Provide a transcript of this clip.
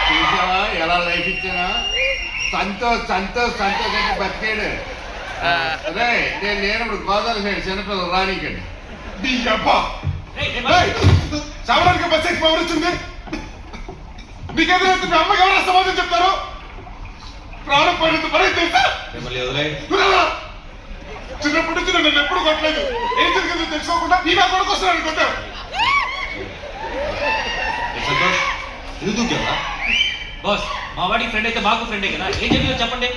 చూసావా ఎలా లైఫ్ ఇచ్చానా? సంతోష్ సంతోష్ సంతోష్ అంటే బతికాడు. అదే నేను లేనప్పుడు గోదావరి సైడ్ చిన్నపిల్లలు రానికండి. చావడానికి బస్ ఎక్కి ఎవరు వచ్చింది? నీకెదురు మీ అమ్మకి ఎవరైనా సమాధానం చెప్తారు? ప్రాణం పోయినంత పని తెలుసా? చిన్నప్పటి నుంచి నన్ను ఎప్పుడు కొట్టలేదు. ఏం జరిగిందో తెలుసుకోకుండా నీ నా కొడుకు వస్తున్నాను అనుకుంటా. బాస్ మా వాడికి ఫ్రెండ్ అయితే మాకు ఫ్రెండే కదా, ఏం జరిగిందో చెప్పండి.